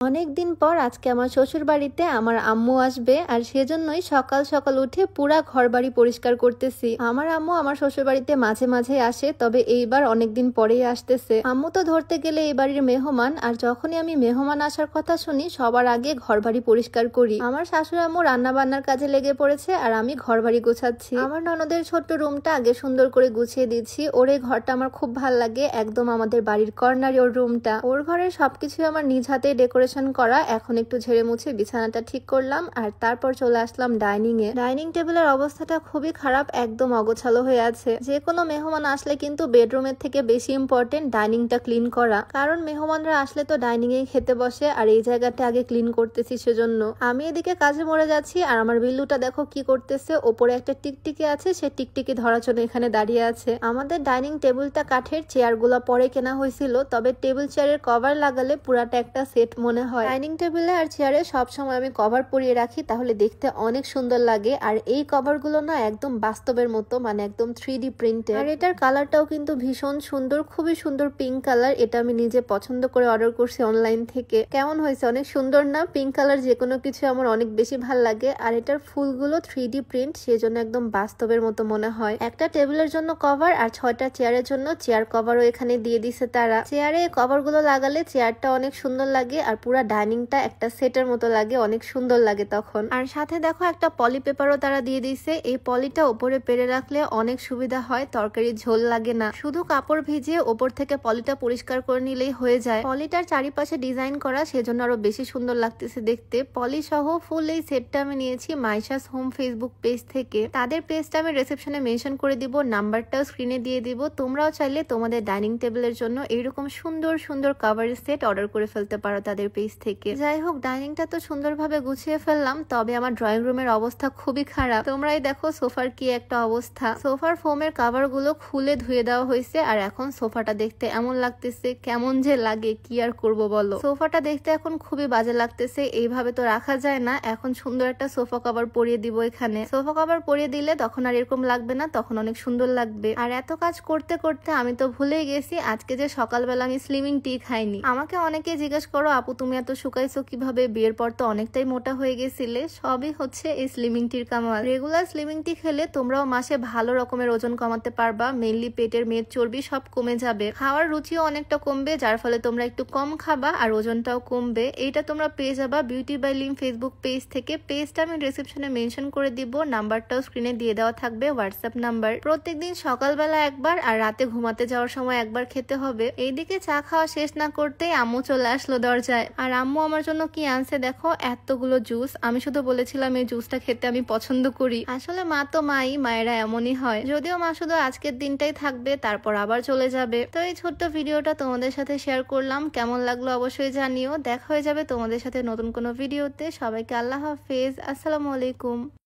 অনেকদিন পর আজকে আমার শ্বশুর বাড়িতে আমার আম্মু আসবে আর সেজন্যই সকাল সকাল উঠে পুরা ঘরবাড়ি পরিষ্কার করতেছি। আমার আম্মু আমার শ্বশুর বাড়িতে মাঝে মাঝে আসে, তবে এইবার অনেকদিন পরেই আসতেছে। আম্মু তো ধরতে গেলে এই বাড়ির মেহমান, আর যখনই আমি মেহমান আসার কথা শুনি সবার আগে ঘরবাড়ি পরিষ্কার করি। আমার শাশুড়ি আম্মু রান্না বান্নার কাজে লেগে পড়েছে আর আমি ঘরবাড়ি গোছাচ্ছি। আমার ননদের ছোট্ট রুমটা আগে সুন্দর করে গুছিয়ে দিচ্ছি। ওর এই ঘরটা আমার খুব ভাল লাগে, একদম আমাদের বাড়ির কর্নারে ওর রুমটা। ওর ঘরের সবকিছু আমার নিজ হাতে ডেকোরেশন করা। এখন একটু ঝেড়ে মুছে বিছানাটা ঠিক করলাম আর তারপর চলে আসলাম ডাইনিং এ। ডাইনিং টেবিলের অবস্থাটা খুবই খারাপ, একদম অগোছালো হয়ে আছে। যে কোনো মেহমান আসলে কিন্তু বেডরুমের থেকে বেশি ইম্পর্টেন্ট ডাইনিংটা ক্লিন করা, কারণ মেহমানরা আসলে তো ডাইনিং এ খেতে বসে, আর এই জায়গাটা আগে ক্লিন করতেছি। সেজন্য আমি এদিকে কাজে মরে যাচ্ছি আর আমার বিল্লুটা দেখো কি করতেছে। ওপরে একটা টিকটিকি আছে, সে টিকটিকি ধরার জন্য এখানে দাঁড়িয়ে আছে। আমাদের ডাইনিং টেবিলটা কাঠের, চেয়ারগুলো পরে কেনা হয়েছিল, তবে টেবিল চেয়ারের কভার লাগালে পুরাটা একটা সেট মনে হয়। ডাইনিং টেবিলে আর চেয়ারে সবসময় আমি কভার পরিয়ে রাখি, তাহলে দেখতে অনেক সুন্দর লাগে। আর এই কভার গুলো না একদম বাস্তবের মতো, মানে একদম 3D প্রিন্টেড। আর এটার কালারটাও কিন্তু ভীষণ সুন্দর, খুবই সুন্দর পিঙ্ক কালার। এটা আমি নিজে পছন্দ করে অর্ডার করছি অনলাইন থেকে। কেমন হয়েছে? অনেক সুন্দর না? পিঙ্ক কালার যে কোনো কিছু আমার অনেক বেশি ভাল লাগে। আর এটার ফুলগুলো 3D প্রিন্ট, সেজন্য একদম বাস্তবের মতো মনে হয়। একটা টেবিলের জন্য কভার আর 6টা চেয়ারের জন্য চেয়ার কভারও এখানে দিয়ে দিছে তারা। চেয়ারে কভার গুলো লাগালে চেয়ারটা অনেক সুন্দর লাগে আর পুরা ডাইনিংটা একটা সেটের মতো লাগে, অনেক সুন্দর লাগে তখন। আর সাথে দেখো একটা পলি পেপারও তারা দিয়ে দিছে। এই পলিটা উপরে পেরে রাখলে অনেক সুবিধা হয়, তরকারি ঝোল লাগে না। শুধু কাপড় ভিজিয়ে ওপর থেকে পলিটা পরিষ্কার করে নিলেই হয়ে যায়। পলিটার চারিপাশে ডিজাইন করা, সেজন্য আরো বেশি সুন্দর লাগতেছে দেখতে। পলি সহ ফুল এই সেটটা আমি নিয়েছি মাইশাস হোম ফেসবুক পেজ থেকে। তাদের পেজটা আমি রিসেপশনে মেনশন করে দিব, নাম্বারটাও স্ক্রিনে দিয়ে দিব। তোমরাও চাইলে তোমাদের ডাইনিং টেবিলের জন্য এইরকম সুন্দর সুন্দর কাভারের সেট অর্ডার করে ফেলতে পারো তাদের পেজ থেকে। যাই হোক, ডাইনিংটা তো সুন্দরভাবে গুছিয়ে ফেললাম, তবে আমার ড্রয়িং রুমের অবস্থা খুবই খারাপ। তোমরাই দেখো সোফার কি একটা অবস্থা। সোফার ফোমের কাভার গুলো খুলে ধুয়ে দেওয়া হয়েছে, আর এখন সোফাটা দেখতে এমন লাগতেছে, কেমন যে লাগে কি আর করব বলো। সোফাটা দেখতে এখন খুবই বাজে লাগতেছে, এইভাবে তো রাখা যায় না। এখন সুন্দর একটা সোফা কভার পরিয়ে দিব এখানে। সোফা কভার পরিয়ে দিলে তখন আর এরকম লাগবে না, তখন অনেক সুন্দর লাগবে। আর এত কাজ করতে করতে আমি তো ভুলেই গেছি আজকে যে সকালবেলা আমি স্লিমিং টি খাইনি। আমাকে অনেকে জিজ্ঞেস করো, আপু তুমি এত শুকাইছো কিভাবে, বিয়ের পর তো অনেকটাই মোটা হয়ে গেছিলে। সবই হচ্ছে এই স্লিমিং টির কামাল। রেগুলার স্লিমিং টি খেলে তোমরাও মাসে ভালো রকমের ওজন কমাতে পারবা। মেইনলি পেটের মেদ চর্বি সব কমে যাবে, খাওয়ার রুচিও অনেকটা কমবে, যার ফলে তোমরা একটু কম খাবা আর ওজনটাও কমবে। এইটা তোমরা পেয়ে যাবা বিউটি বাই লিম ফেসবুক পেজ থেকে। পেজটা আমি ডিসক্রিপশনে মেনশন করে দিব, নাম্বারটাও স্ক্রিনে দিয়ে দেওয়া থাকবে, হোয়াটসঅ্যাপ নাম্বার। প্রত্যেকদিন সকালবেলা একবার আর রাতে ঘুমাতে যাওয়ার সময় একবার খেতে হবে। এইদিকে চা খাওয়া শেষ না করতেই আম্মু চলে আসলো দরজায়। আর আম্মু আমার জন্য কি আনছে দেখো, এতগুলো জুস। আমি শুধু বলেছিলাম এই জুসটা খেতে আমি পছন্দ করি। আসলে মা তো মাই, মায়েরা এমনই হয়। যদিও মা শুধু আজকের দিনটাই থাকবে, তারপর আবার চলে যাবে। তো এই ছোট্ট ভিডিওটা তোমাদের সাথে শেয়ার করলাম, কেমন লাগলো অবশ্যই জানিও। দেখা হয়ে যাবে তোমাদের সাথে নতুন কোনো ভিডিওতে। সবাইকে আল্লাহ হাফেজ, আসসালামু আলাইকুম।